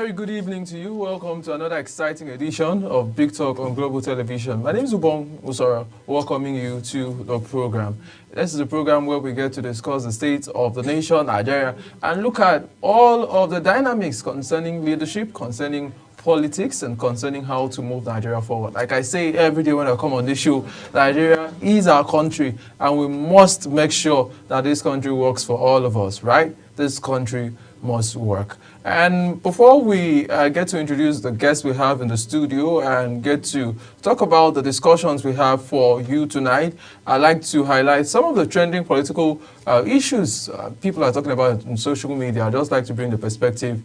very good evening to you. Welcome to another exciting edition of Big Talk on Global Television. My name is Ubong Usora, welcoming you to the program. This is a program where we get to discuss the state of the nation, Nigeria, and look at all of the dynamics concerning leadership, concerning politics, and concerning how to move Nigeria forward. Like I say every day when I come on this show, Nigeria is our country, and we must make sure that this country works for all of us, right? This country must work. And before we get to introduce the guests we have in the studio and get to talk about the discussions we have for you tonight, I'd like to highlight some of the trending political issues people are talking about in social media. I'd just like to bring the perspective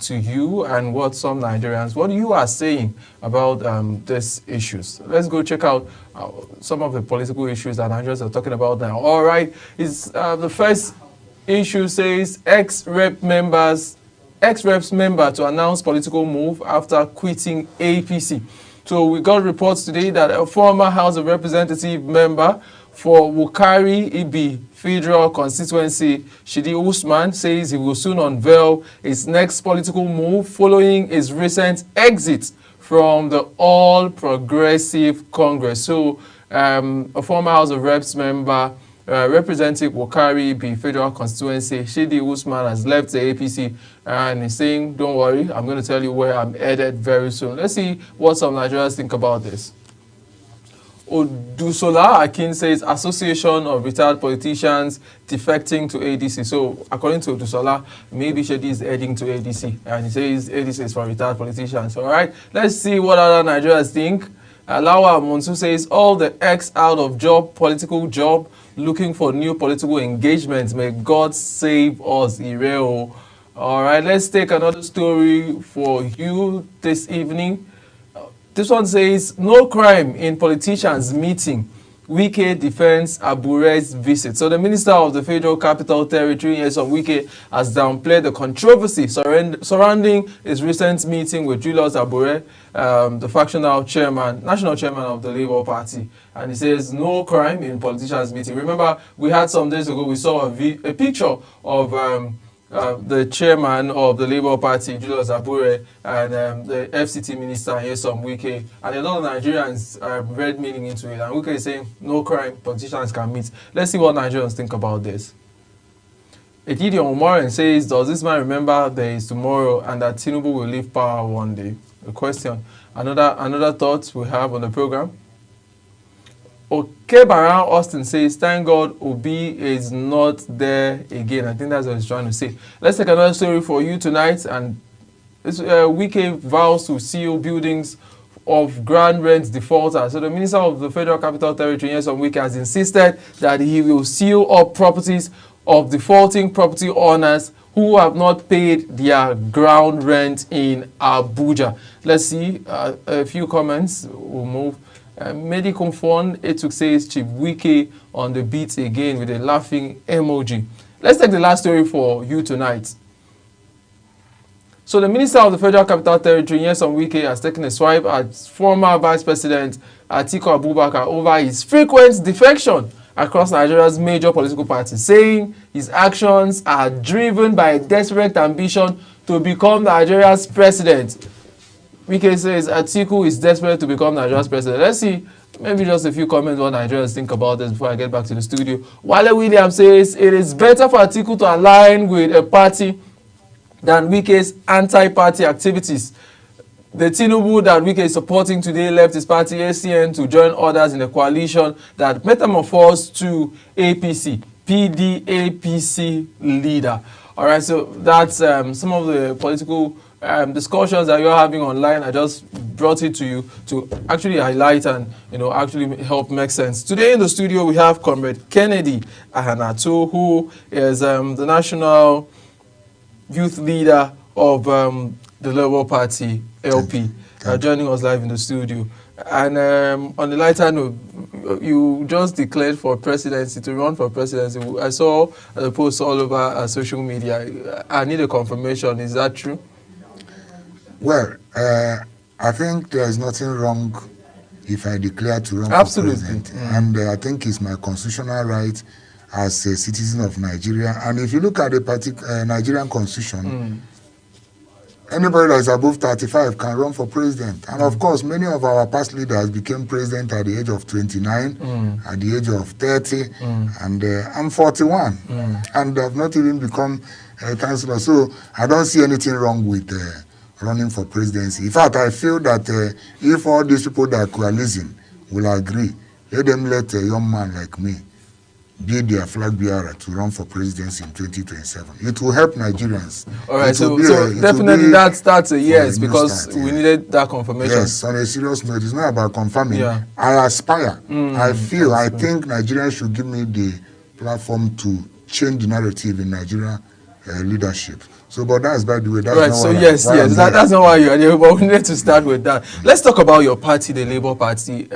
to you and what some Nigerians, what you are saying about these issues. Let's go check out some of the political issues that Nigerians are talking about now. All right, it's the first issue says ex-reps member to announce political move after quitting APC. So we got reports today that a former House of Representative member for Wukari Ibi Federal Constituency, Shidi Usman, says he will soon unveil his next political move following his recent exit from the All Progressive Congress. So a former House of Reps member Representative Wukari Ibi Federal Constituency, Shidi Usman, has left the APC and he's saying, don't worry, I'm going to tell you where I'm headed very soon. Let's see what some Nigerians think about this. Odusola Akin says Association of Retired Politicians defecting to ADC. So according to Odusola, maybe Shedi is heading to ADC, and he says ADC is for retired politicians. All right, let's see what other Nigerians think. Alawa Monsu says all the ex out of job, political job, looking for new political engagements. May God save us, Ireo. All right, let's take another story for you this evening. This one says, no crime in politicians meeting. Wike defends Abure's visit. So the Minister of the Federal Capital Territory, Nyesom Wike, has downplayed the controversy surrounding his recent meeting with Julius Abure, the factional chairman, national chairman of the Labour Party. And he says, no crime in politicians meeting. Remember, we had some days ago, we saw a picture of the chairman of the Labour Party, Julius Abure, and the FCT minister, Nyesom Wike, and a lot of Nigerians read meaning into it. And Wike is saying, no crime, politicians can meet. Let's see what Nigerians think about this. Ekidion Umoren says, does this man remember there is tomorrow and that Tinubu will leave power one day? A question. Another thought we have on the program. Baran Austin says, thank God Obi is not there again. I think that's what he's trying to say. Let's take another story for you tonight. And this Wike vows to seal buildings of grand rent defaulters. So the Minister of the Federal Capital Territory, Nyesom Wike, has insisted that he will seal up properties of defaulting property owners who have not paid their ground rent in Abuja. Let's see a few comments. We'll move. Medical Fund, Etuk says Chief Wike on the beat again with a laughing emoji. Let's take the last story for you tonight. So the Minister of the Federal Capital Territory, Nyesom Wike, has taken a swipe at former Vice President Atiku Abubakar over his frequent defection across Nigeria's major political parties, saying his actions are driven by a desperate ambition to become Nigeria's president. Wike says Atiku is desperate to become Nigeria's president. Let's see, maybe just a few comments what Nigerians think about this before I get back to the studio. Wale Williams says it is better for Atiku to align with a party than Wike's anti-party activities. The Tinubu that Wike is supporting today left his party ACN to join others in a coalition that metamorphosed to APC, PDAPC leader. All right, so that's some of the political discussions that you're having online. I just brought it to you to actually highlight and actually help make sense. Today in the studio we have Comrade Kennedy Ahanato, who is the national youth leader of the Labour Party LP, joining us live in the studio. And on the lighter note, you just declared for presidency, to run for presidency. I saw the posts all over social media. I need a confirmation. Is that true? Well, I think there is nothing wrong if I declare to run for president. And I think it's my constitutional right as a citizen of Nigeria. And if you look at the Nigerian constitution, anybody that is above 35 can run for president. And of course, many of our past leaders became president at the age of 29, at the age of 30, and I'm 41, and I've not even become a councillor. So I don't see anything wrong with running for presidency. In fact, I feel that if all these people that are coalescing will agree, let them let a young man like me be their flag bearer to run for presidency in 2027. It will help Nigerians. All right, so definitely that's a yes, because we needed that confirmation. Yes, on a serious note, it's not about confirming. Yeah. I aspire. I think Nigerians should give me the platform to change the narrative in Nigeria leadership. So, but that's by the way. That's right. So yes, that's not why you're here. But we need to start with that. Let's talk about your party, the Labour Party.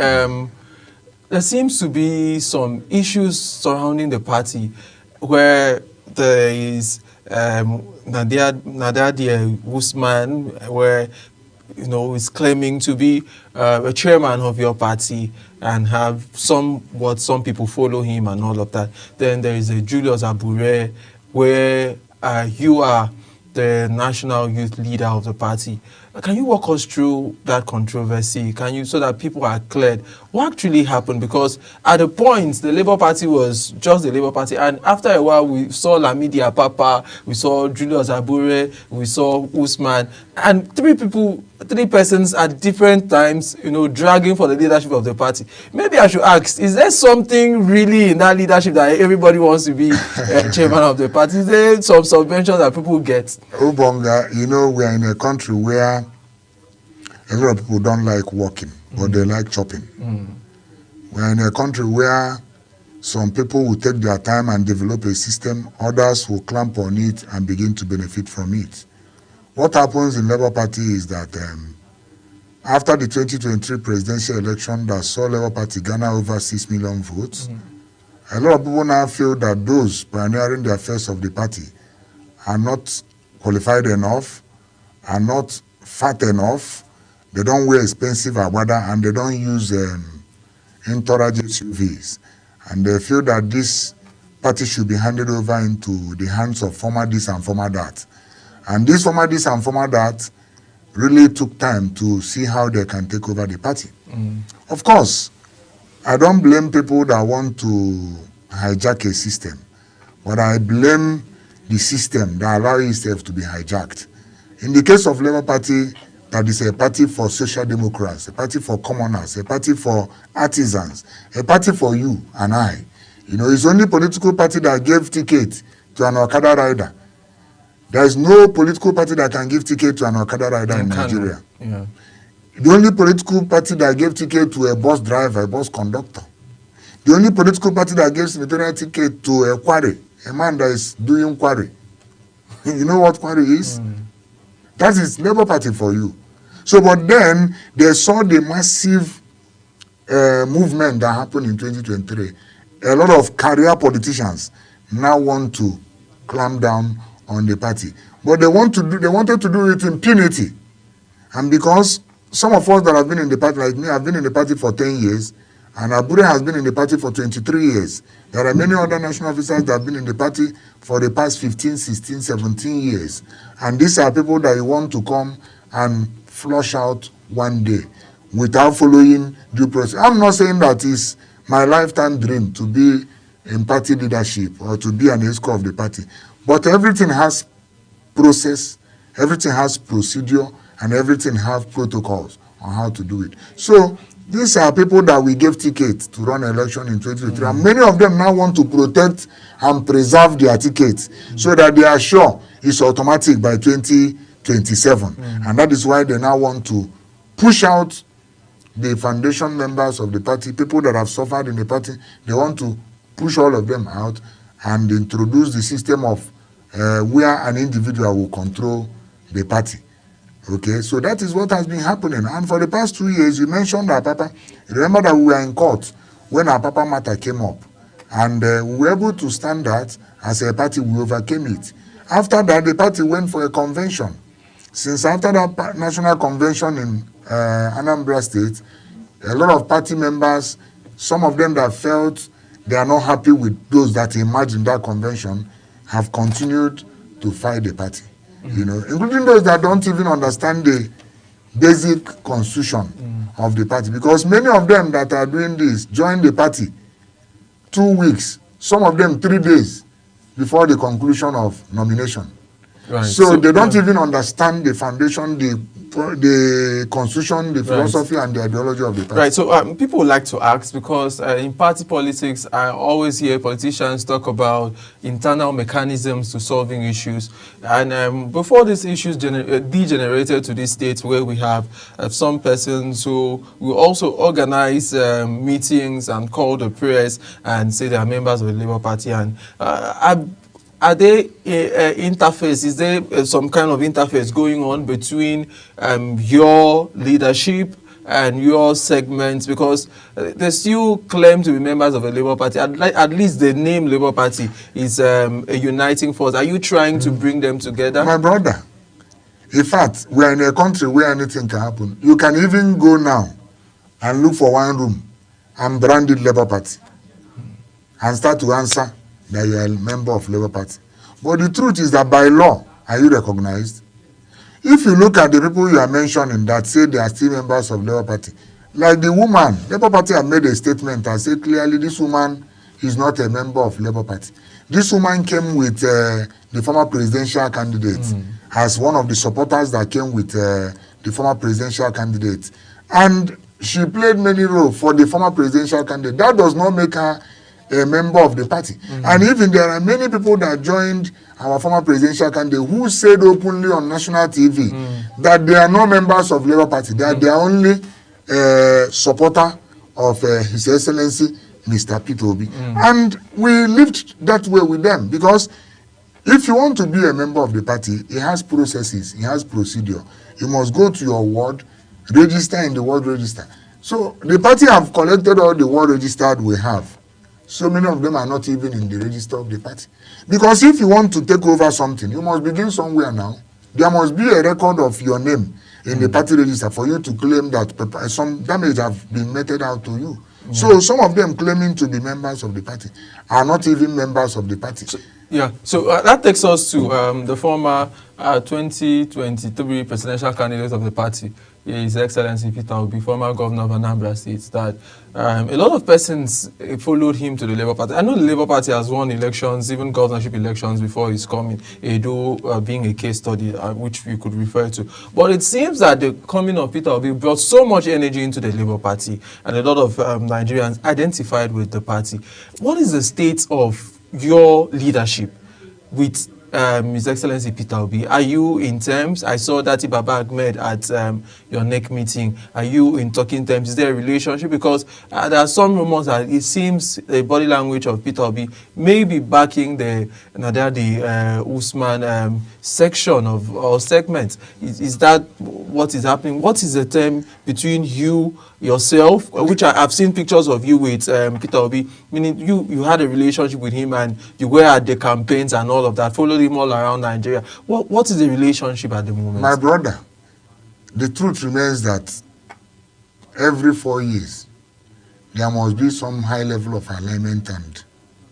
There seems to be some issues surrounding the party where there is Nadia Usman, where is claiming to be a chairman of your party and have some people follow him and all of that. Then there is a Julius Abure, where you are the national youth leader of the party. Can you walk us through that controversy? So that people are cleared? What actually happened? Because at the point, the Labour Party was just the Labour Party, and after a while, we saw Lamidi Apapa, we saw Julius Abure, we saw Usman, and three persons at different times, dragging for the leadership of the party. Maybe I should ask, is there something really in that leadership that everybody wants to be chairman of the party? Is there some subventions that people get? Obonga, we are in a country where a lot of people don't like working, but they like chopping. We're in a country where some people will take their time and develop a system, others will clamp on it and begin to benefit from it. What happens in Labour Party is that after the 2023 presidential election that saw Labour Party garner over 6 million votes, a lot of people now feel that those pioneering the affairs of the party are not qualified enough, are not fat enough, they don't wear expensive agbada, and they don't use entourage SUVs. And they feel that this party should be handed over into the hands of former this and former that. And this former this and former that really took time to see how they can take over the party. Of course, I don't blame people that want to hijack a system, but I blame the system that allows itself to be hijacked. In the case of Labour Party, that is a party for social democrats, a party for commoners, a party for artisans, a party for you and I. It's only political party that gave ticket to an Okada rider. There is no political party that can give ticket to an Okada rider in Nigeria. Yeah. The only political party that gave ticket to a bus driver, a bus conductor. The only political party that gives senatorial ticket to a quarry, a man that is doing quarry. You know what quarry is? That is Labour Party for you. So, but then they saw the massive movement that happened in 2023. A lot of career politicians now want to clamp down on the party, but they wanted to do it in impunity. And because some of us that have been in the party, like me, have been in the party for 10 years, and Abure has been in the party for 23 years. There are many other national officers that have been in the party for the past 15, 16, 17 years. And these are people that you want to come and flush out one day without following due process. I'm not saying that it's my lifetime dream to be in party leadership or to be an ESCO of the party. But everything has process, everything has procedure, and everything has protocols on how to do it. So these are people that we gave tickets to run an election in 2023. And many of them now want to protect and preserve their tickets so that they are sure it's automatic by 2027. And that is why they now want to push out the foundation members of the party, people that have suffered in the party. They want to push all of them out and introduce the system of where an individual will control the party. Okay, so that is what has been happening. And for the past 2 years, you mentioned Apapa. Remember that we were in court when Apapa matter came up. And we were able to stand that as a party, we overcame it. After that, the party went for a convention. Since after that national convention in Anambra State, a lot of party members, some of them that felt they are not happy with those that emerged in that convention, have continued to fight the party. you know, including those that don't even understand the basic constitution of the party, because many of them that are doing this join the party 2 weeks, some of them 3 days before the conclusion of nomination. Right. So they don't even understand the foundation, the constitution, the philosophy, and the ideology of the party. Right. So people would like to ask, because in party politics, I always hear politicians talk about internal mechanisms to solving issues. And before these issues degenerated to this state where we have some persons who will also organize meetings and call the prayers and say they are members of the Labour Party. And are there interface? Is there some kind of interface going on between your leadership and your segments? Because they still claim to be members of the Labour Party. At least the name Labour Party is a uniting force. Are you trying to bring them together? My brother, in fact, we are in a country where anything can happen. You can even go now and look for one room and brand it Labour Party and start to answer that you are a member of Labour Party. But the truth is that by law, are you recognized? If you look at the people you are mentioning that say they are still members of Labour Party, like the woman, Labour Party have made a statement and said clearly this woman is not a member of Labour Party. This woman came with the former presidential candidate as one of the supporters that came with the former presidential candidate. And she played many roles for the former presidential candidate. That does not make her a member of the party. And even there are many people that joined our former presidential candidate who said openly on national TV that they are not members of Labour Party, that they are only supporter of His Excellency Mr. Peter Obi. And we lived that way with them, because if you want to be a member of the party, it has processes, it has procedure. You must go to your ward, register in the ward register. So the party have collected all the ward registered we have. So many of them are not even in the register of the party. Because if you want to take over something, you must begin somewhere now. There must be a record of your name in the party register for you to claim that some damage have been meted out to you. So some of them claiming to be members of the party are not even members of the party. So that takes us to the former 2023 presidential candidate of the party, His Excellency Peter Obi, former governor of Anambra State, that a lot of persons followed him to the Labour Party. I know the Labour Party has won elections, even governorship elections before his coming, Edo being a case study, which we could refer to. But it seems that the coming of Peter Obi brought so much energy into the Labour Party, and a lot of Nigerians identified with the party. What is the state of your leadership with His Excellency Peter Obi? Are you in terms? I saw Dati Baba Ahmed at your Inec meeting. Are you in talking terms? Is there a relationship? Because there are some rumors that it seems the body language of Peter Obi may be backing the Usman section of or segment. Is that what is happening? What is the term between you, yourself, which I've seen pictures of you with Peter Obi, meaning you had a relationship with him and you were at the campaigns and all of that, followed him all around Nigeria. What is the relationship at the moment? My brother, the truth remains that every 4 years there must be some high level of alignment and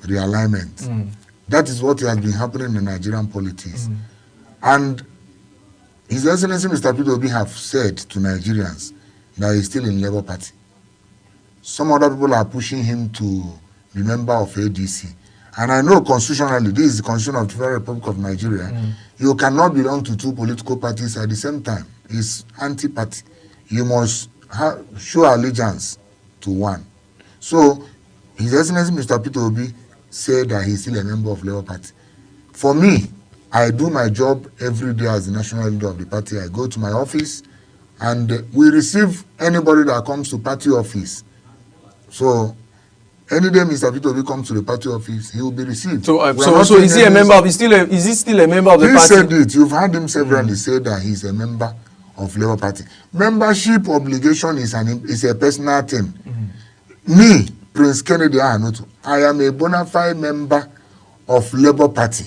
realignment. That is what has been happening in Nigerian politics. And His Excellency Mr. Peter Obi have said to Nigerians that he's still in Labour Party. Some other people are pushing him to be member of ADC. And I know constitutionally, this is the Constitution of the Federal Republic of Nigeria, you cannot belong to two political parties at the same time. It's anti-party. You must show allegiance to one. So, His Excellency Mr. Peter Obi said that he's still a member of Labour Party. For me, I do my job every day as the national leader of the party. I go to my office and we receive anybody that comes to party office. So, any day Mr. Peter Obi comes to the party office, he will be received. So is he a member of? Is he still a member of the party? He said it. You've heard him severally say that he's a member of Labour Party. Membership obligation is a personal thing. Me, Prince Kennedy Ahanotu, I am a bona fide member of Labour Party.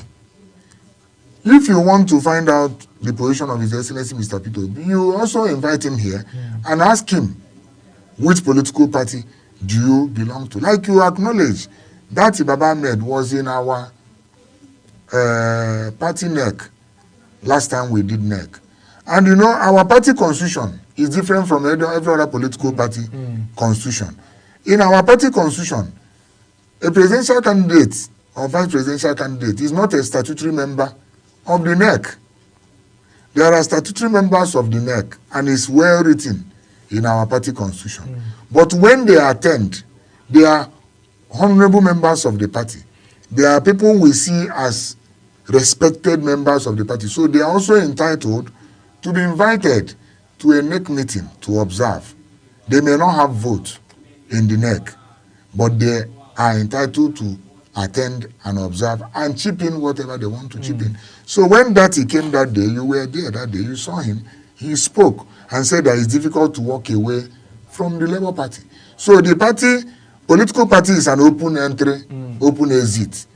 If you want to find out the position of His Excellency Mr. Peter Obi, you also invite him here and ask him which political party do you belong to. Like you acknowledge, that Baba Ahmed was in our party neck last time we did NEC. And you know, our party constitution is different from every other political party constitution. In our party constitution, a presidential candidate or vice presidential candidate is not a statutory member of the NEC. There are statutory members of the NEC, and it's well written in our party constitution. But when they attend, they are honorable members of the party. They are people we see as respected members of the party. So they are also entitled to be invited to a NEC meeting to observe. They may not have vote in the NEC, but they are entitled to attend and observe and chip in whatever they want to chip in. So when he came that day, you were there that day, you saw him, he spoke and said that it's difficult to walk away from the Labour Party. So the party, political party is an open entry, open exit.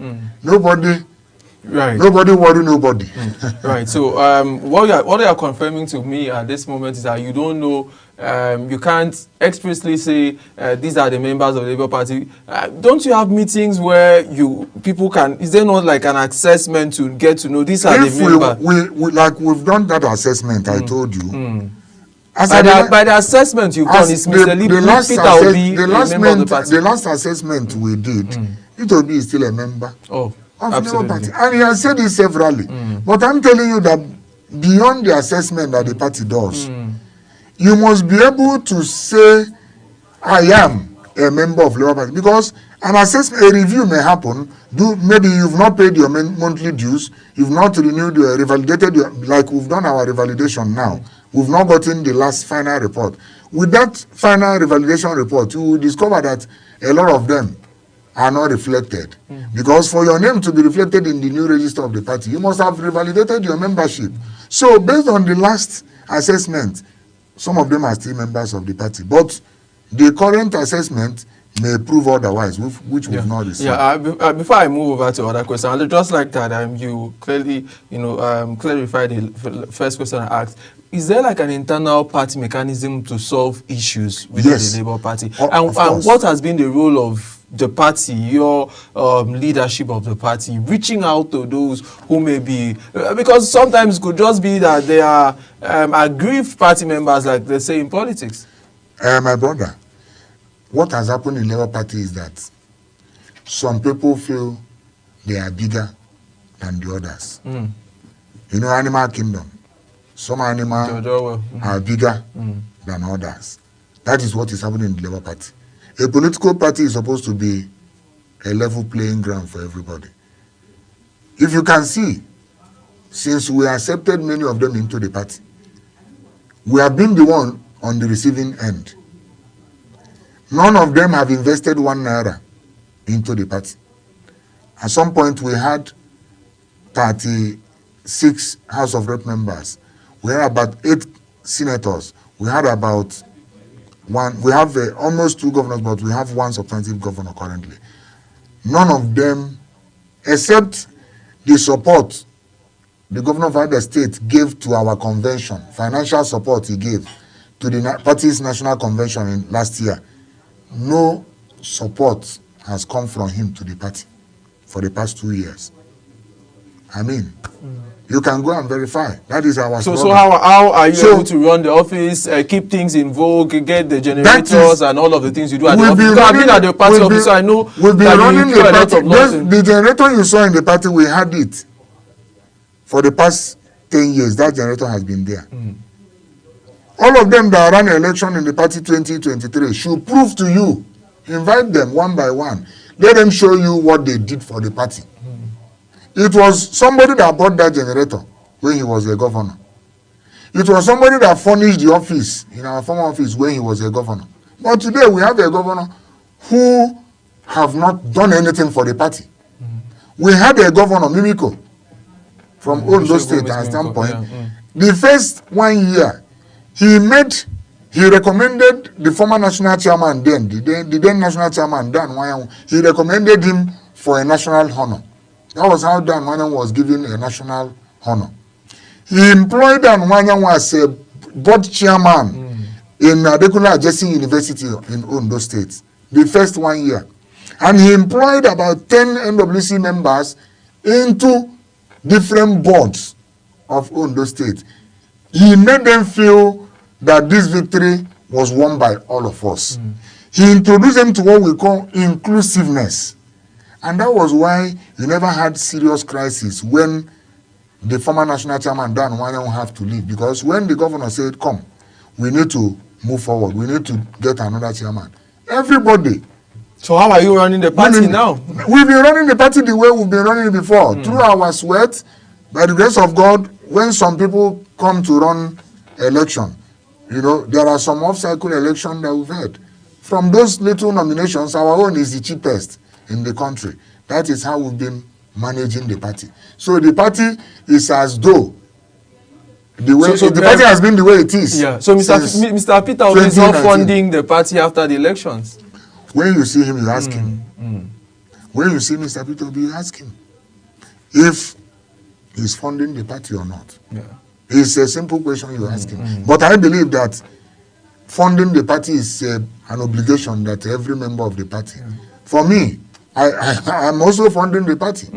Nobody worry nobody. Right. So what you are confirming to me at this moment is that you don't know, you can't expressly say these are the members of the Labour Party. Don't you have meetings where people can? Is there not like an assessment to get to know these are the members? We've done that assessment. I told you. By the assessment you've done, it's Mr. Peter Obi, a member of the party. The last assessment we did, Peter Obi is still a member. Oh. Of the Labour Party. And he has said it severally. But I'm telling you that beyond the assessment that the party does, you must be able to say, I am a member of the Labour Party. Because an assessment, a review may happen. Maybe you've not paid your monthly dues, you've not renewed your revalidated, like we've done our revalidation now. We've not gotten the last final report. With that final revalidation report, you will discover that a lot of them are not reflected. Because for your name to be reflected in the new register of the party, you must have revalidated your membership. So based on the last assessment, some of them are still members of the party. But the current assessment may prove otherwise, which we've not received. Before I move over to other questions, I'd just like that you clearly, clarify the first question I asked. Is there like an internal party mechanism to solve issues within the Labour Party? And what has been the role of the party, your leadership of the party, reaching out to those who may be, because sometimes it could just be that they are aggrieved party members, like they say in politics. My brother, what has happened in the Labour Party is that some people feel they are bigger than the others. You know, animal kingdom. Some animals are bigger than others. That is what is happening in the Labour Party. A political party is supposed to be a level playing ground for everybody. If you can see, since we accepted many of them into the party, we have been the one on the receiving end. None of them have invested 1 naira into the party. At some point, we had 36 House of Rep members. We had about 8 senators. We had about we have almost 2 governors, but we have 1 substantive governor currently. None of them, except the support the governor of the state gave to our convention, financial support he gave to the party's national convention in last year. No support has come from him to the party for the past 2 years. I mean, you can go and verify. That is our So how are you able to run the office, keep things in vogue, get the generators and all of the things you do at the office? Because I've been at the party office, so I know we've been running the party. The generator you saw in the party, we had it for the past 10 years. That generator has been there. All of them that ran an election in the party 2023 should prove to you. Invite them one by one. Let them show you what they did for the party. It was somebody that bought that generator when he was a governor. It was somebody that furnished the office in our former office when he was a governor. But today we have a governor who have not done anything for the party. We had a governor, Mimiko, from Ondo State and standpoint. The first 1 year, he recommended the former national chairman then, the then national chairman, Dan Wanyan, he recommended him for a national honor. That was how Dan Wanyan was given a national honor. He employed Dan Wanyan as a board chairman in Adekunle Ajasin University in Ondo State, the first 1 year. And he employed about 10 NWC members into different boards of Ondo State, he made them feel that this victory was won by all of us. He introduced them to what we call inclusiveness. And that was why you never had serious crisis when the former national chairman, Dan Wanyan, have to leave. Because when the governor said, come, we need to move forward, we need to get another chairman, everybody. So how are you running the party now? We've been running the party the way we've been running it before, through our sweat, by the grace of God. When some people come to run election, you know, there are some off-cycle elections that we've had. From those little nominations, our own is the cheapest in the country. That is how we've been managing the party. So the party is as though the way the party has been the way it is. Yeah. So Mr. Peter Obi is not funding the party after the elections. When you see him, you ask him. When you see Mr. Peter Obi, you ask him if he's funding the party or not. Yeah. It's a simple question you ask him. But I believe that funding the party is an obligation that every member of the party. For me, I'm also funding the party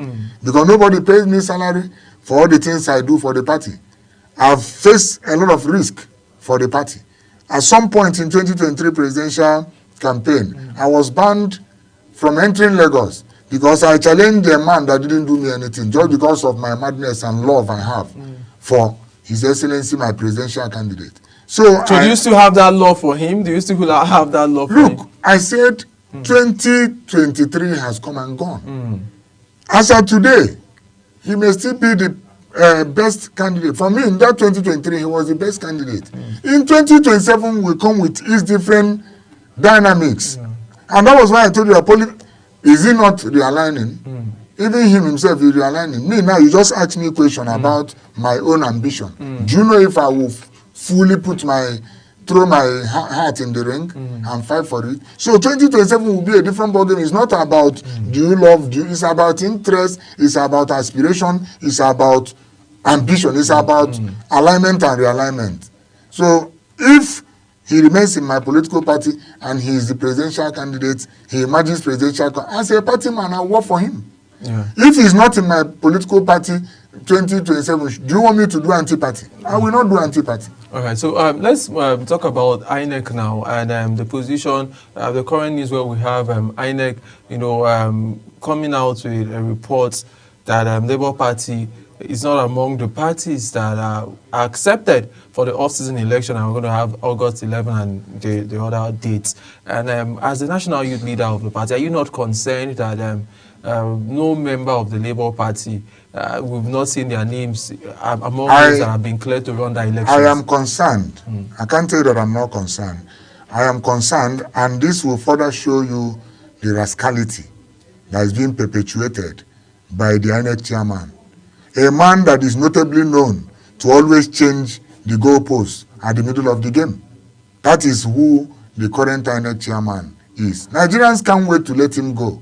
because nobody pays me salary for all the things I do for the party. I've faced a lot of risk for the party. At some point in 2023 presidential campaign, I was banned from entering Lagos because I challenged a man that didn't do me anything just because of my madness and love I have for His Excellency, my presidential candidate. So do you still have that love for him? Do you still have that love for him? Look, I said 2023 has come and gone. As of today, he may still be the best candidate. For me, in that 2023, he was the best candidate. In 2027, we come with his different dynamics. And that was why I told you, is he not realigning? Even him himself is realigning. Me now, you just asked me a question about my own ambition. Do you know if I will fully throw my heart in the ring and fight for it? So 2027 will be a different ballgame. It's not about it's about interest, it's about aspiration, it's about ambition, it's about alignment and realignment. So if he remains in my political party and he is the presidential candidate, he emerges presidential, as a party man, I'll work for him. Yeah. If he's not in my political party 2027, do you want me to do anti-party? I will not do anti-party. All right, so let's talk about Inec now and the position, the current news where we have Inec, coming out with a report that Labour Party is not among the parties that are accepted for the off-season election, and we're going to have August 11 and the other dates. And as the national youth leader of the party, are you not concerned that no member of the Labour Party, we've not seen their names among those that have been cleared to run the elections? I am concerned. I can't tell you that I'm not concerned. I am concerned, and this will further show you the rascality that is being perpetuated by the Inec chairman. A man that is notably known to always change the goalposts at the middle of the game. That is who the current Inec chairman is. Nigerians can't wait to let him go.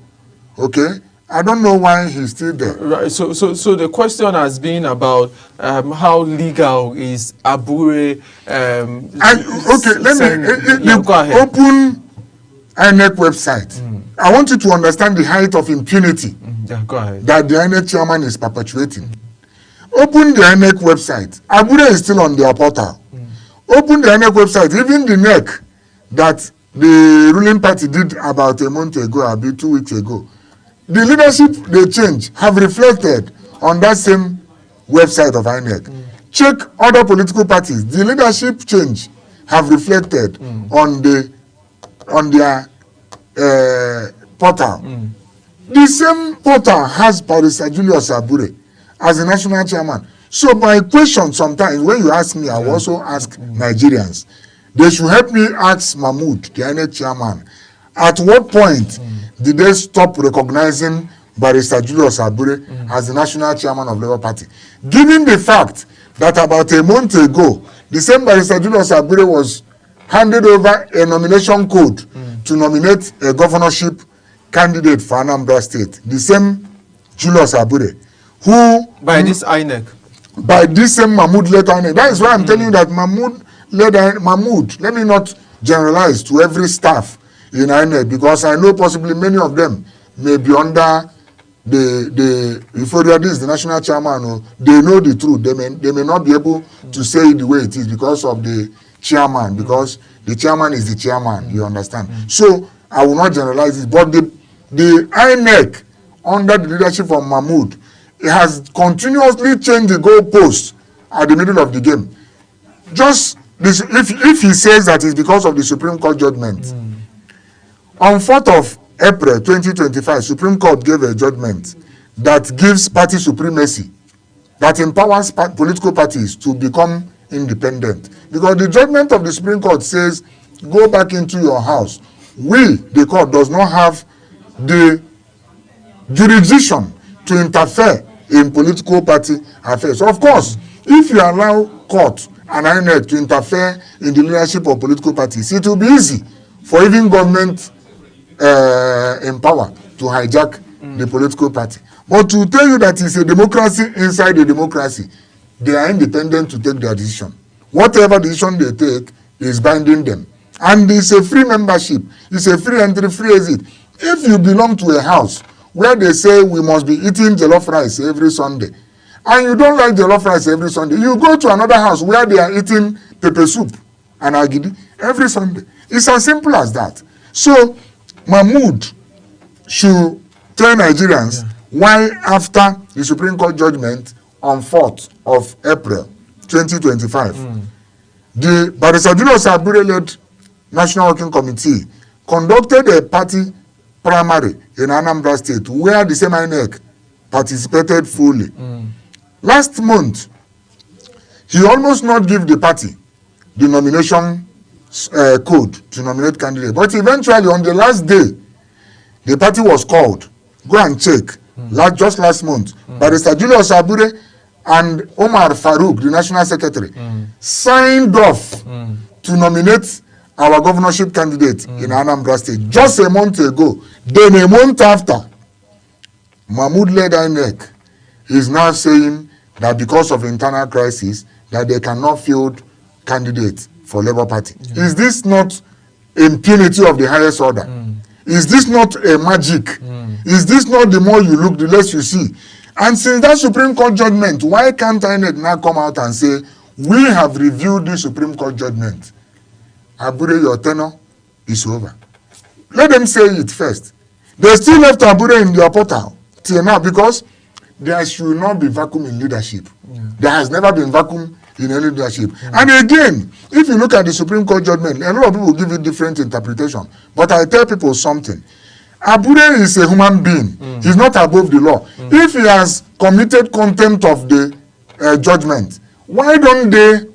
Okay? I don't know why he's still there. Right. So the question has been about how legal is Abure. Okay, let me go ahead. Open INEC website. I want you to understand the height of impunity go ahead. that the INEC chairman is perpetuating. Open the INEC website. Abure is still on their portal. Open the INEC website. Even the neck that the ruling party did about a month ago, or 2 weeks ago, the leadership they change have reflected on that same website of INEC. Check other political parties. The leadership change have reflected on their portal. The same portal has Barrister Julius Abure as the national chairman. So my question sometimes, when you ask me, I will also ask Nigerians. They should help me ask Mahmood, the INEC chairman, at what point did they stop recognizing Barrister Julius Abure as the national chairman of Labour Party? Given the fact that about a month ago, the same Barrister Julius Abure was handed over a nomination code to nominate a governorship candidate for Anambra State. The same Julius Abure, who... By this INEC? By this same Mahmood-led INEC. That is why I'm telling you that Mahmood, let me not generalize to every staff in INEC, because I know possibly many of them may be under Euphoria, this is the national chairman, they know the truth. They may not be able to say it the way it is because of the chairman, because the chairman is the chairman, you understand. So I will not generalize it, but the Inec, under the leadership of Mahmoud, it has continuously changed the goalposts at the middle of the game. Just this, if he says that it's because of the Supreme Court judgment, on 4th of April 2025, Supreme Court gave a judgment that gives party supremacy, that empowers political parties to become independent. Because the judgment of the Supreme Court says, go back into your house. We, the court, does not have the jurisdiction to interfere in political party affairs. So of course, if you allow court and INEC to interfere in the leadership of political parties, it will be easy for even government in power to hijack the political party. But to tell you that it's a democracy inside a democracy, they are independent to take their decision. Whatever decision they take is binding them. And it's a free membership. It's a free entry, free exit. If you belong to a house where they say we must be eating jollof rice every Sunday, and you don't like jollof rice every Sunday, you go to another house where they are eating pepper soup and agidi every Sunday. It's as simple as that. So Mahmoud should tell Nigerians why, after the Supreme Court judgment on 4th of April 2025, the Barrister Julius Abure-led National Working Committee conducted a party primary in Anambra State where the same INEC participated fully. Last month, he almost not give the party the nomination code to nominate candidates. But eventually, on the last day, the party was called. Go and check. Just last month, Barrister Julius Abure and Omar Farouk, the National Secretary, signed off to nominate our governorship candidate in Anambra State just a month ago. Then a month after, Mahmoud-led INEC is now saying that because of internal crisis, that they cannot field candidates for Labour Party. Is this not impunity of the highest order? Is this not a magic? Is this not the more you look, the less you see? And since that Supreme Court judgment, why can't INEC now come out and say, we have reviewed the Supreme Court judgment. Abure, your tenure is over. Let them say it first. They still left Abure in their portal till now because there should not be vacuum in leadership. There has never been vacuum in any leadership. And again, if you look at the Supreme Court judgment, a lot of people give it different interpretation. But I tell people something. Abure is a human being. He's not above the law. If he has committed contempt of the judgment, why don't they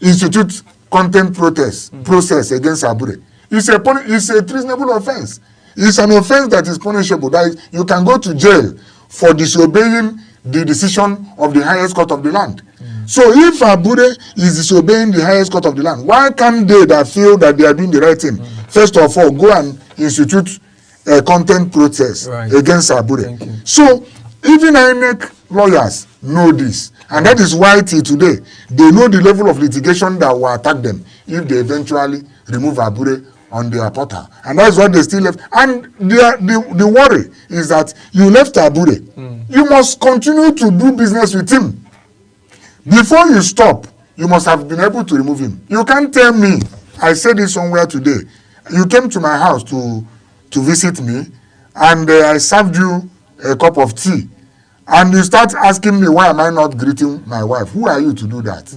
institute contempt process against Abure? It's a treasonable offense. It's an offense that is punishable. That is, you can go to jail for disobeying the decision of the highest court of the land. So if Abure is disobeying the highest court of the land, why can't they that feel that they are doing the right thing, first of all, go and institute a contempt process against Abure? So even INEC lawyers know this. And that is why till today, they know the level of litigation that will attack them if they eventually remove Abure on their portal. And that's why they still left. And the worry is that you left Abure. You must continue to do business with him. Before you stop, you must have been able to remove him. You can't tell me, I said this somewhere today, you came to my house to visit me, and I served you a cup of tea. And you start asking me, why am I not greeting my wife? Who are you to do that?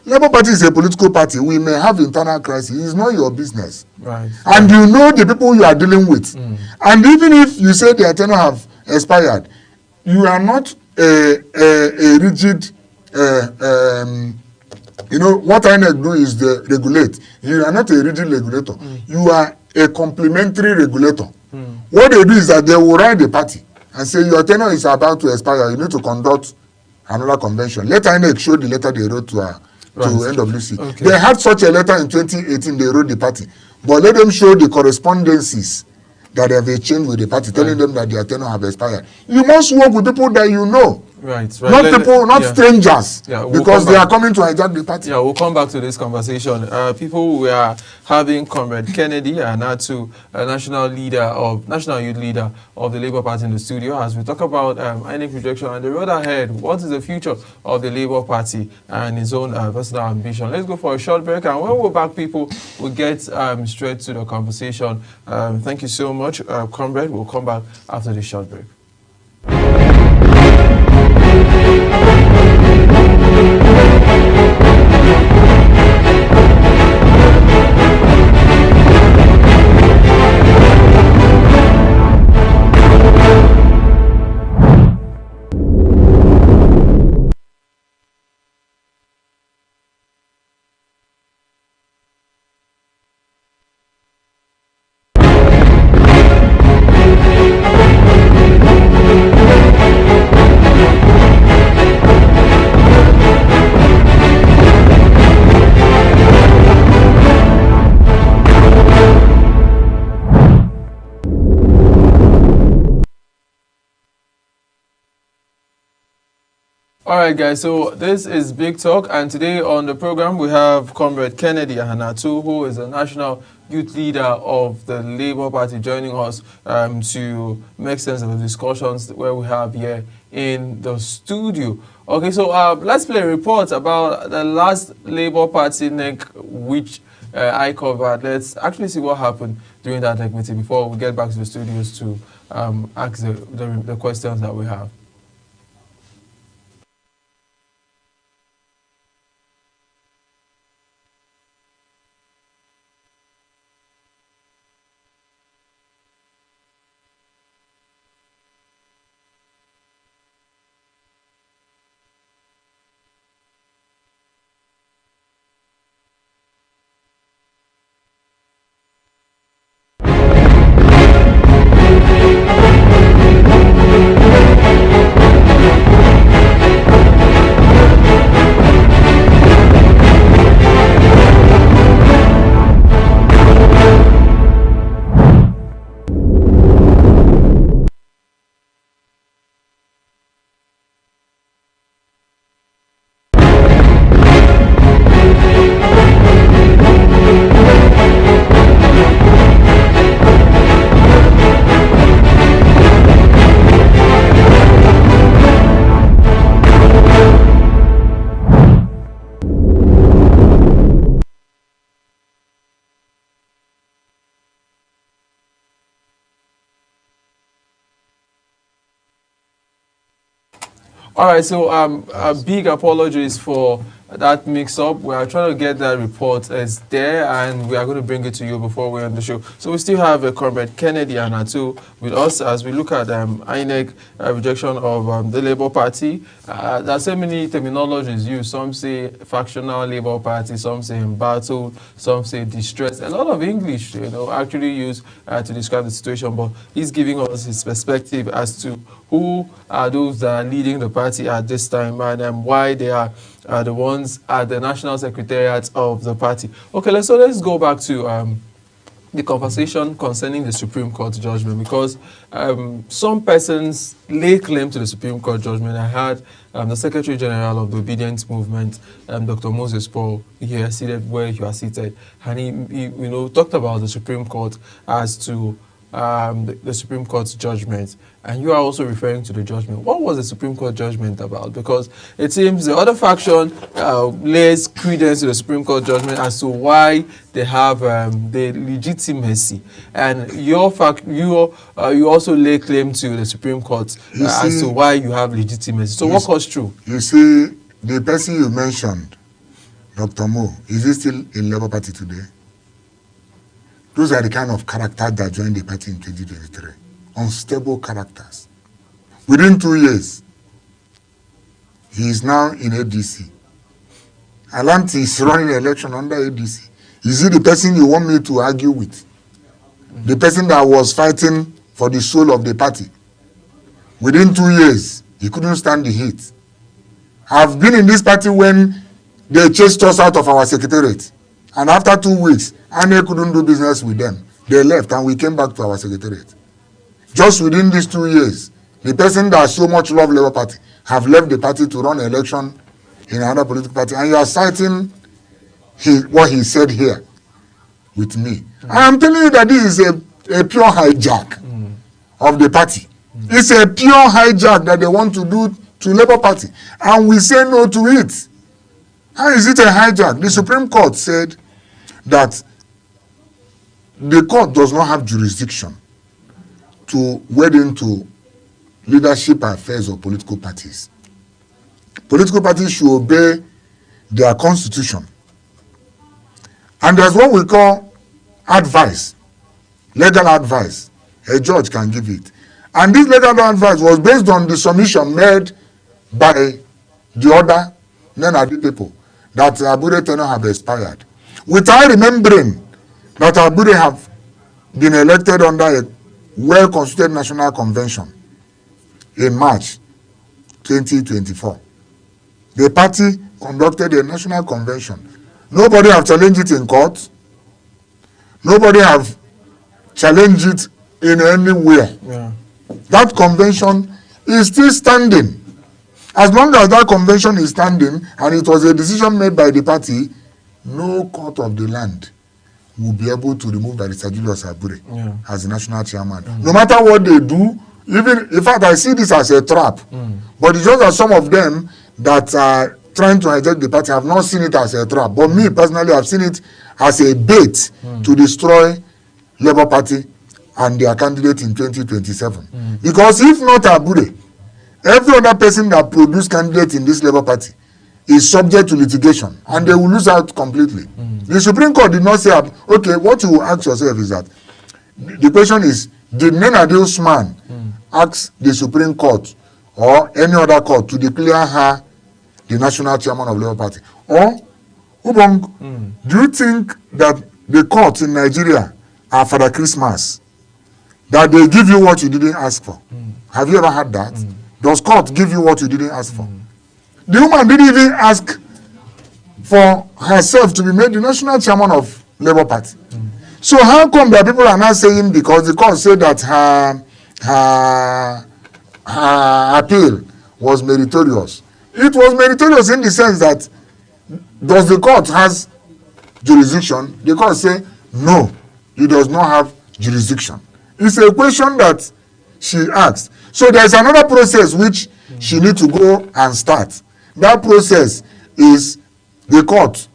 Labour Party is a political party. We may have internal crisis. It's not your business. And you know the people you are dealing with. And even if you say their tenure have expired, you are not a rigid, you know, what INEC do is they regulate. You are not a rigid regulator. You are a complementary regulator. What they do is that they will write the party and say your tenure is about to expire. You need to conduct another convention. Let INEC show the letter they wrote to NWC. They had such a letter in 2018. They wrote the party, but let them show the correspondences that they have exchanged with the party, telling them that their tenure have expired. You must work with people that you know. Right. Not people, not strangers, Yeah, because they are coming to hijack the party. Yeah, we'll come back to this conversation. People, we are having Comrade Kennedy Anatu, a national youth leader of the Labour Party in the studio, as we talk about Inec rejection and the road ahead. What is the future of the Labour Party and his own personal ambition? Let's go for a short break, and when we're back, people, we'll get straight to the conversation. Thank you so much, Comrade. We'll come back after this short break. All right, guys, so this is Big Talk, and today on the program we have Comrade Kennedy Ahanatu, who is a national youth leader of the Labour Party, joining us to make sense of the discussions where we have here in the studio. Okay, so let's play a report about the last Labour Party NEC, which I covered. Let's actually see what happened during that NEC meeting before we get back to the studios to ask the questions that we have. All right, so big apologies for that mix-up. We are trying to get that report. It's there, and we are going to bring it to you before we end the show. So we still have Comrade Kennedy Anatu with us as we look at Inec rejection of the Labour Party. There are so many terminologies used. Some say factional Labour Party, some say embattled, some say distressed. A lot of English, actually used to describe the situation. But he's giving us his perspective as to who are those that are leading the party at this time and why they are the ones at the National Secretariat of the party. Okay, let's go back to the conversation concerning the Supreme Court judgment, because some persons lay claim to the Supreme Court judgment. I had the Secretary General of the Obedience Movement, Dr. Moses Paul, here seated where you are seated, and he talked about the Supreme Court as to the Supreme Court's judgment, and you are also referring to the judgment. What was the Supreme Court judgment about? Because it seems the other faction lays credence to the Supreme Court judgment as to why they have the legitimacy, and you also lay claim to the Supreme Court as to why you have legitimacy. So what was true? You see, the person you mentioned, Dr. Mo, is he still in Labour Party today? Those are the kind of characters that joined the party in 2023. Unstable characters. Within 2 years, he is now in ADC. Alanti is running an election under ADC. Is he the person you want me to argue with? The person that was fighting for the soul of the party. Within 2 years, he couldn't stand the heat. I've been in this party when they chased us out of our secretariat. And after 2 weeks, Inec couldn't do business with them. They left and we came back to our secretariat. Just within these 2 years, the person that so much loved Labour Party have left the party to run an election in another political party, and you are citing what he said here with me. I am telling you that this is a pure hijack of the party. It's a pure hijack that they want to do to Labour Party, and we say no to it. How is it a hijack? The Supreme Court said that the court does not have jurisdiction to wade into leadership affairs of political parties. Political parties should obey their constitution. And there's what we call advice, legal advice. A judge can give it. And this legal advice was based on the submission made by the other Nenadi people that Abure tenure have expired. Without remembering that Abure have been elected under a well-constituted national convention in March 2024. The party conducted a national convention. Nobody have challenged it in court. Nobody have challenged it in anywhere. Yeah. That convention is still standing. As long as that convention is standing and it was a decision made by the party, no court of the land will be able to remove Barrister Julius Abure as the national chairman. No matter what they do, even in fact I see this as a trap. But it's just that some of them that are trying to hijack the party have not seen it as a trap. But me personally, I've seen it as a bait to destroy Labour Party and their candidate in 2027. Because if not Abure, every other person that produced candidate in this Labour Party is subject to litigation and they will lose out completely. The Supreme Court did not say, okay, what you will ask yourself is that, the question is, did Nenadi Usman ask the Supreme Court or any other court to declare her the national chairman of Labour Party? Or, Ubong, do you think that the courts in Nigeria are Father Christmas? That they give you what you didn't ask for? Have you ever had that? Does court give you what you didn't ask for? The woman didn't even ask for herself to be made the national chairman of Labour Party. So how come that people are not saying because the court said that her appeal was meritorious? It was meritorious in the sense that, does the court has jurisdiction? The court say no, it does not have jurisdiction. It's a question that she asked. So there's another process which she need to go and start. That process is the court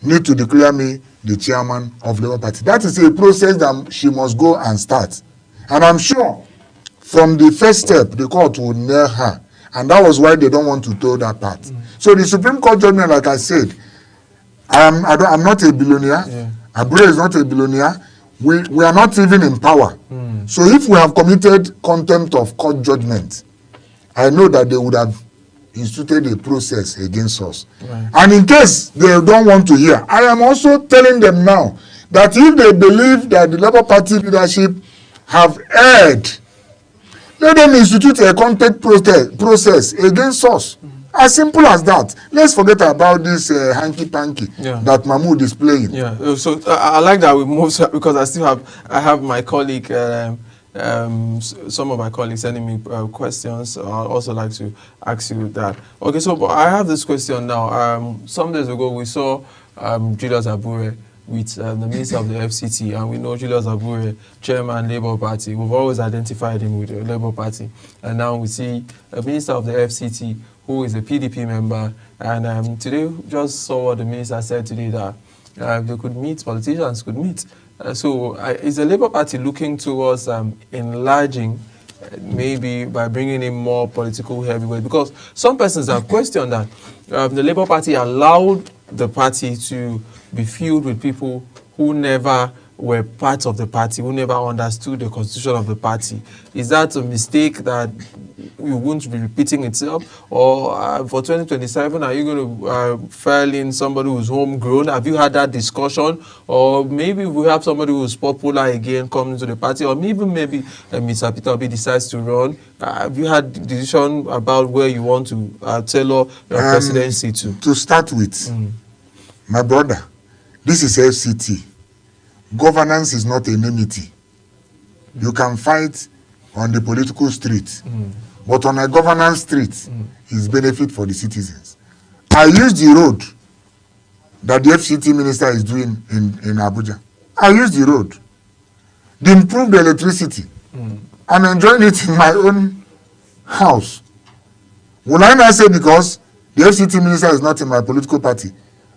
need to declare me the chairman of Labour Party. That is a process that she must go and start. And I'm sure from the first step, the court will nail her. And that was why they don't want to do that part. So the Supreme Court judgment, like I said, I'm not a billionaire. Abure is not a billionaire. We are not even in power. So if we have committed contempt of court judgment, I know that they would have instituted a process against us. And in case they don't want to hear, I am also telling them now that if they believe that the Labour Party leadership have erred, let them institute a contempt process against us. As simple as that. Let's forget about this hanky-panky that Mahmoud is playing. Yeah, so I like that we move because I have my colleague, some of my colleagues sending me questions. I'd also like to ask you that. Okay, so I have this question now. Some days ago we saw Julius Abure with the Minister of the FCT, and we know Julius Abure, Chairman, Labour Party. We've always identified him with the Labour Party. And now we see a Minister of the FCT who is a PDP member. And today, just saw what the Minister said today that they could meet, politicians could meet. So is the Labour Party looking towards enlarging, maybe by bringing in more political heavyweight? Because some persons have questioned that the Labour Party allowed the party to be filled with people who never were part of the party, who never understood the constitution of the party. Is that a mistake that you won't be repeating itself? Or for 2027, are you going to file in somebody who's homegrown? Have you had that discussion? Or maybe we have somebody who's popular again coming to the party, or maybe Mr. Peter Obi decides to run. Have you had decision about where you want to tailor your presidency to? To start with, my brother, this is FCT. Governance is not enmity. You can fight on the political street, but on a governance street is benefit for the citizens. I use the road that the FCT minister is doing in Abuja. I use the road. The improved electricity. I'm enjoying it in my own house. Will I not say because the FCT minister is not in my political party,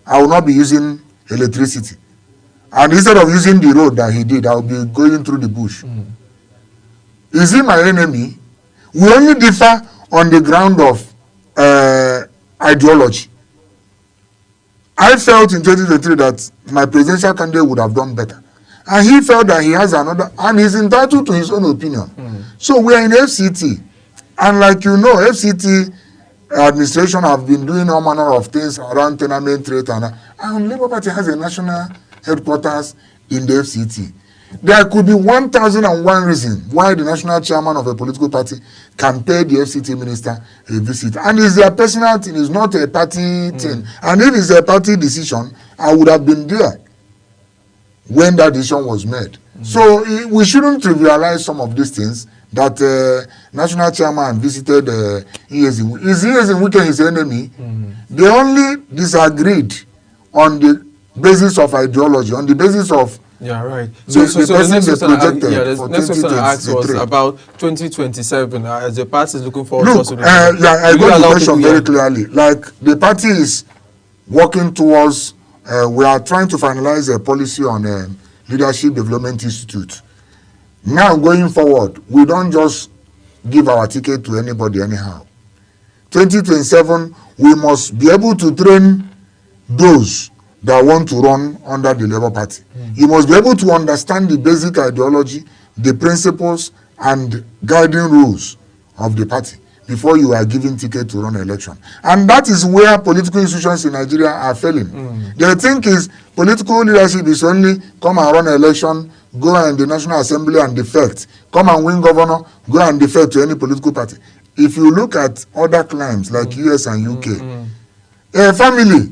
I will not be using electricity? And instead of using the road that he did, I will be going through the bush. Is he my enemy? We only differ on the ground of ideology. I felt in 2023 that my presidential candidate would have done better. And he felt that he has another, and he's entitled to his own opinion. So we are in FCT. And like you know, FCT administration have been doing all manner of things around tenement rate. And Labour Party has a national headquarters in the FCT. There could be 1,001 reasons why the national chairman of a political party can pay the FCT minister a visit. And it's their personal thing, it's not a party thing. And if it's a party decision, I would have been there when that decision was made. So we shouldn't trivialize some of these things that national chairman visited ESN. Is ESN Wike his enemy? They only disagreed on the basis of ideology, on the basis of right. So the next question I asked was about 2027. As the party is looking forward to. I got the question very clearly. Like the party is working towards, we are trying to finalize a policy on Leadership Development Institute. Now going forward, we don't just give our ticket to anybody anyhow. 2027, we must be able to train those that want to run under the Labour Party. You must be able to understand the basic ideology, the principles, and guiding rules of the party before you are given ticket to run an election. And that is where political institutions in Nigeria are failing. They think is political leadership is only come and run an election, go in the National Assembly and defect, come and win governor, go and defect to any political party. If you look at other climes like US and UK, a family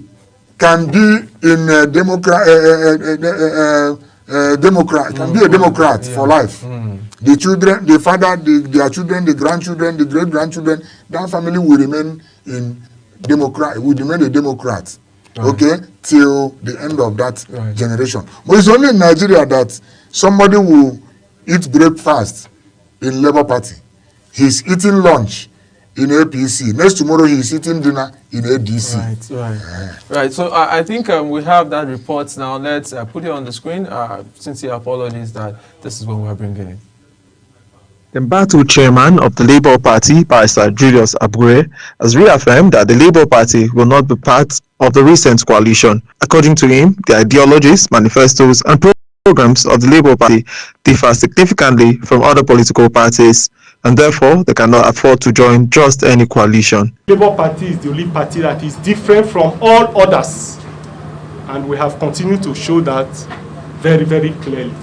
can be in a Democrat, can be a Democrat for life. The children, the father, their children, the grandchildren, the great-grandchildren, that family will remain in Democrat, will remain a Democrat, okay, till the end of that generation. But it's only in Nigeria that somebody will eat breakfast in Labour Party. He's eating lunch in APC. Next tomorrow he's eating dinner in ADC. Right. So I think we have that report now. Let's put it on the screen. Sincere apologies that this is what we're bringing in. The embattled chairman of the Labour Party, Barrister Julius Abure, has reaffirmed that the Labour Party will not be part of the recent coalition. According to him, the ideologies, manifestos and programs of the Labour Party differ significantly from other political parties, and therefore they cannot afford to join just any coalition. The Labour Party is the only party that is different from all others, and we have continued to show that very, very clearly.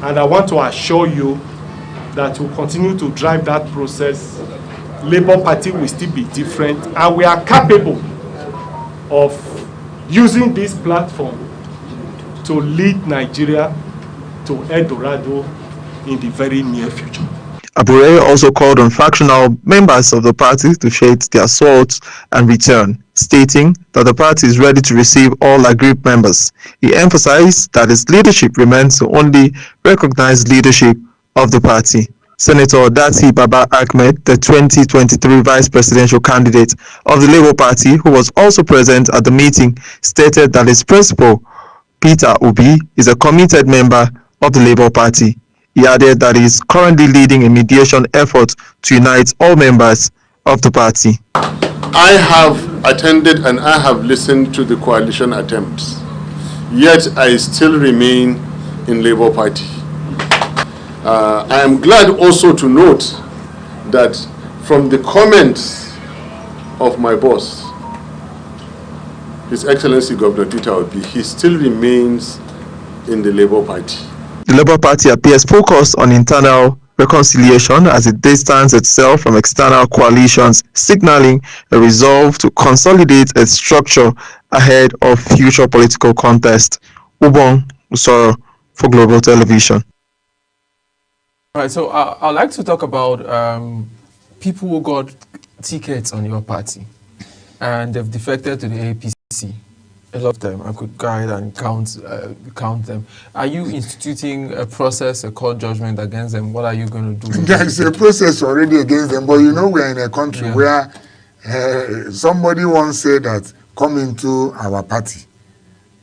And I want to assure you that we'll continue to drive that process. Labour Party will still be different, and we are capable of using this platform to lead Nigeria to El Dorado in the very near future. Abure also called on factional members of the party to shed their swords and return, stating that the party is ready to receive all aggrieved members. He emphasized that its leadership remains the only recognized leadership of the party. Senator Dati Baba Ahmed, the 2023 vice presidential candidate of the Labour Party, who was also present at the meeting, stated that his principal, Peter Obi, is a committed member of the Labour Party. He added that he is currently leading a mediation effort to unite all members of the party. I have attended and I have listened to the coalition attempts, yet I still remain in Labour Party. I am glad also to note that from the comments of my boss, His Excellency Governor Peter Obi, he still remains in the Labour Party. The Labour Party appears focused on internal reconciliation as it distances itself from external coalitions, signaling a resolve to consolidate its structure ahead of future political contest. Ubong Usoro for Global Television. All right, so I'd like to talk about people who got tickets on your party and they've defected to the APC. A lot of them, I could go ahead and count them. Are you instituting a process, a court judgment against them? What are you going to do? There is a process already against them, but you know we are in a country where somebody once said that come into our party,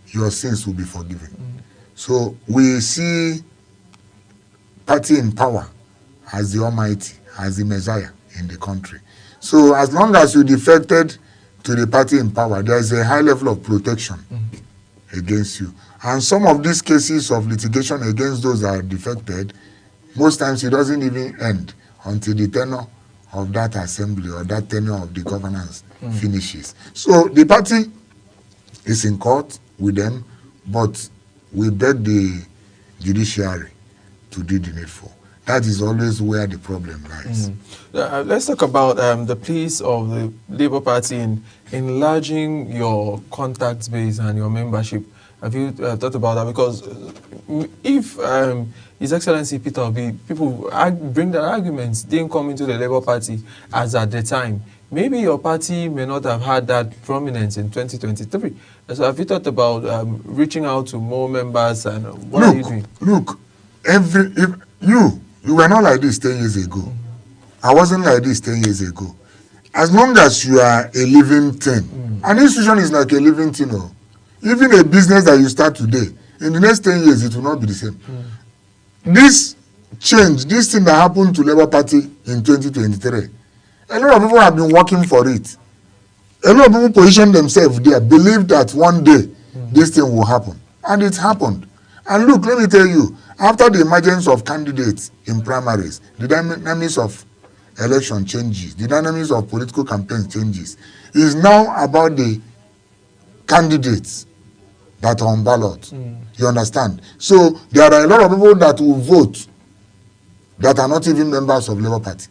your sins will be forgiven. So we see party in power as the Almighty, as the Messiah in the country. So as long as you defected to the party in power, there is a high level of protection against you. And some of these cases of litigation against those that are defected, most times it doesn't even end until the tenure of that assembly or that tenure of the governance finishes. So the party is in court with them, but we beg the judiciary to do the needful. That is always where the problem lies. Let's talk about the pleas of the Labour Party in enlarging your contact base and your membership. Have you thought about that? Because if His Excellency Peter Obi, people bring their arguments, didn't come into the Labour Party as at the time, maybe your party may not have had that prominence in 2023. So have you thought about reaching out to more members and what are you doing? Look, you were not like this 10 years ago. I wasn't like this 10 years ago. As long as you are a living thing, an institution is like a living thing. Even a business that you start today, in the next 10 years, it will not be the same. This change, this thing that happened to Labour Party in 2023, a lot of people have been working for it. A lot of people position themselves there, believe that one day this thing will happen. And it happened. And look, let me tell you, after the emergence of candidates in primaries, the dynamics of election changes, the dynamics of political campaigns changes. It is now about the candidates that are on ballot. You understand? So there are a lot of people that will vote that are not even members of Labour Party.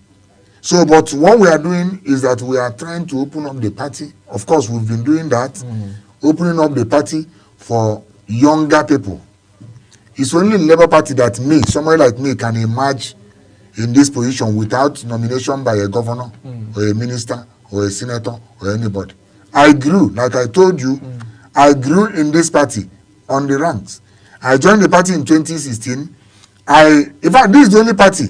So, but what we are doing is that we are trying to open up the party. Of course, we've been doing that, opening up the party for younger people. It's only Labour Party that somebody like me, can emerge in this position without nomination by a governor or a minister or a senator or anybody. I grew, like I told you, I grew in this party on the ranks. I joined the party in 2016. In fact, this is the only party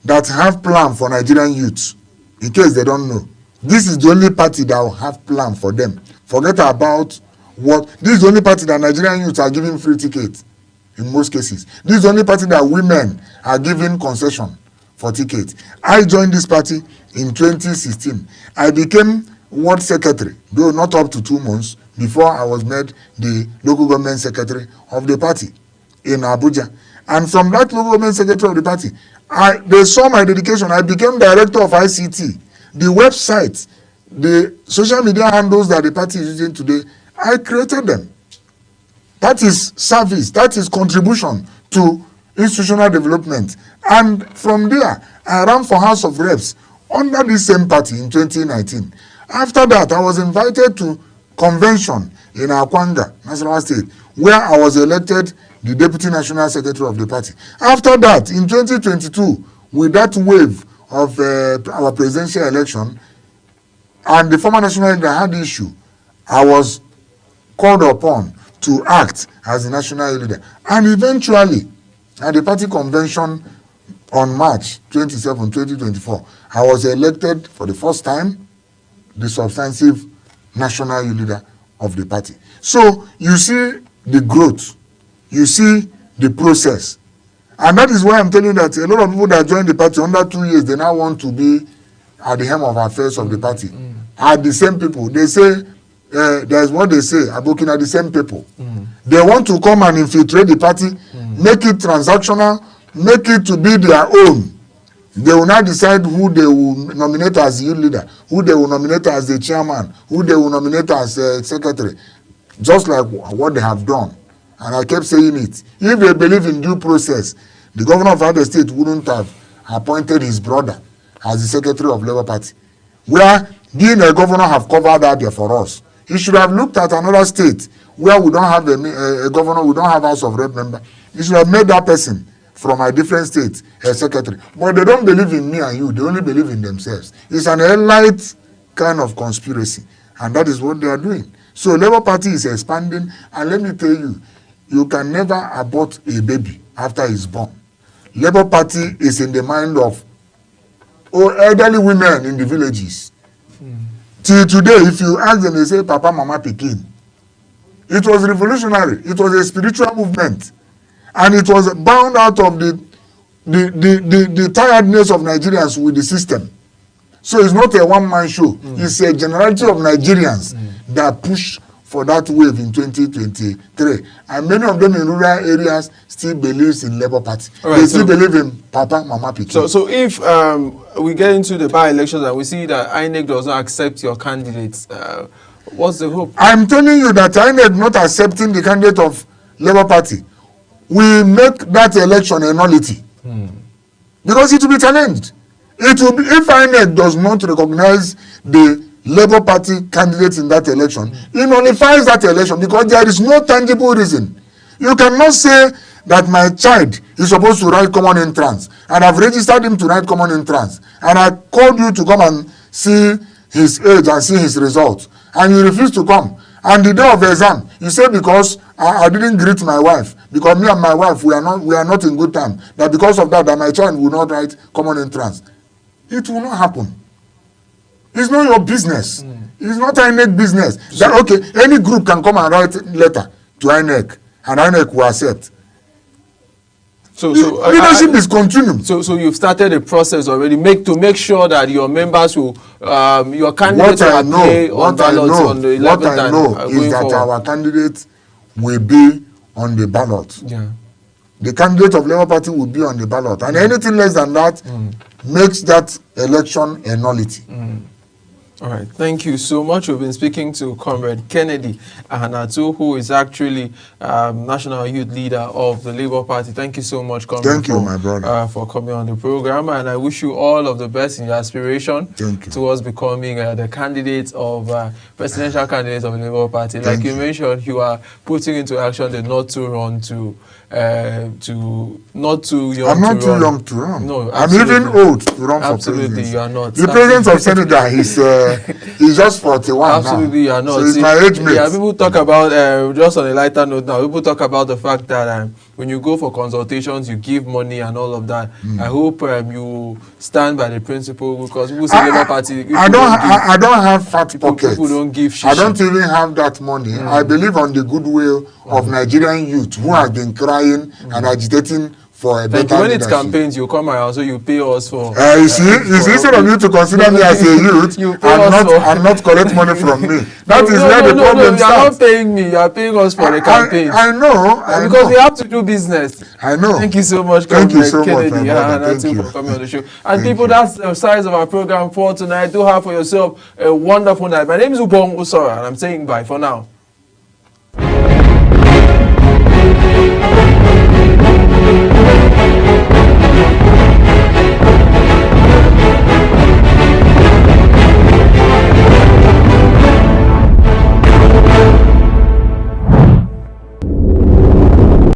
that have plan for Nigerian youths, in case they don't know. This is the only party that will have plan for them. Forget about this is the only party that Nigerian youths are giving free tickets in most cases. This is the only party that women are giving concession for tickets. I joined this party in 2016. I became ward secretary, though not up to 2 months, before I was made the local government secretary of the party in Abuja. And from that local government secretary of the party, they saw my dedication. I became director of ICT. The website, the social media handles that the party is using today, I created them. That is service, that is contribution to institutional development. And from there, I ran for House of Reps under the same party in 2019. After that, I was invited to convention in Akwanga, Nasarawa State, where I was elected the Deputy National Secretary of the party. After that, in 2022, with that wave of our presidential election, and the former national leader had issue, I was called upon to act as the national leader. And eventually, at the party convention on March 27, 2024, I was elected for the first time the substantive national leader of the party. So you see the growth, you see the process. And that is why I'm telling you that a lot of people that join the party under 2 years, they now want to be at the helm of affairs of the party. Are the same people. They say, there's what they say, Abokin are the same people. They want to come and infiltrate the party, make it transactional, make it to be their own. They will not decide who they will nominate as youth leader, who they will nominate as the chairman, who they will nominate as secretary, just like what they have done. And I kept saying it. If they believe in due process, the governor of Abia State wouldn't have appointed his brother as the secretary of Labour Party, where being a governor have covered Abia for us. He should have looked at another state where we don't have a governor, we don't have House of Rep member. He should have made that person from a different state, a secretary. But they don't believe in me and you. They only believe in themselves. It's an elite kind of conspiracy. And that is what they are doing. So Labour Party is expanding. And let me tell you, you can never abort a baby after it's born. Labour Party is in the mind of elderly women in the villages. Till today, if you ask them, they say, Papa, Mama, Pikin. It was revolutionary. It was a spiritual movement. And it was bound out of the tiredness of Nigerians with the system. So it's not a one-man show. It's a generality of Nigerians that pushed for that wave in 2023. And many of them in rural areas still believes in Labour Party. Right, they still believe in Papa, Mama, Pikin. So if we get into the by-elections and we see that Inec does not accept your candidates, what's the hope? I'm telling you that Inec not accepting the candidate of Labour Party will make that election a nullity. Because it will be challenged. It will be, if Inec does not recognize the Labour Party candidate in that election, it nullifies that election because there is no tangible reason. You cannot say that my child is supposed to write common entrance and I've registered him to write common entrance and I called you to come and see his age and see his results and you refuse to come. And the day of the exam, you say because I didn't greet my wife, because me and my wife, we are not in good time, that because of that my child will not write common entrance. It will not happen. It's not your business. It's not INEC business. That, okay, any group can come and write letter to INEC, and INEC will accept. So leadership is continuing. So you've started a process already, to make sure that your members will, your candidates will appear on ballots on the 11th. What I know is that our candidate will be on the ballot. Yeah. The candidate of Labour Party will be on the ballot, and anything less than that makes that election a nullity. All right, thank you so much. We've been speaking to Comrade Kennedy Ahanatu, who is actually National Youth Leader of the Labour Party. Thank you so much, Comrade. Thank you, my brother. For coming on the program, and I wish you all of the best in your aspiration towards becoming the candidate of presidential candidate of the Labour Party. Like you mentioned, you are putting into action the not to run not too young. I'm not too young to run. No, I'm even old to run for president. Absolutely, you are not. The president of Senegal, he's just 41 Absolutely, now. you are not. So he's my age mate. Yeah, people talk about, just on a lighter note now, people talk about the fact that when you go for consultations, you give money and all of that. I hope you stand by the principle, because people say Labour Party. I don't have fat pockets. People don't give shit. I don't even have that money. I believe on the goodwill of Nigerian youth who have been crying and agitating for a better when it's leadership. campaigns, you come around, so you pay us for. You see, instead of you to consider me as a youth and not collect money from me. That is where the problem starts. You are not paying me. You are paying us for the campaign. I know. Because we have to do business. I know. Thank you so much, Thank you so much, Kennedy. Thank you for coming on the show. And people, that's the size of our program for tonight. Do have for yourself a wonderful night. My name is Ubong Usora, and I'm saying bye for now.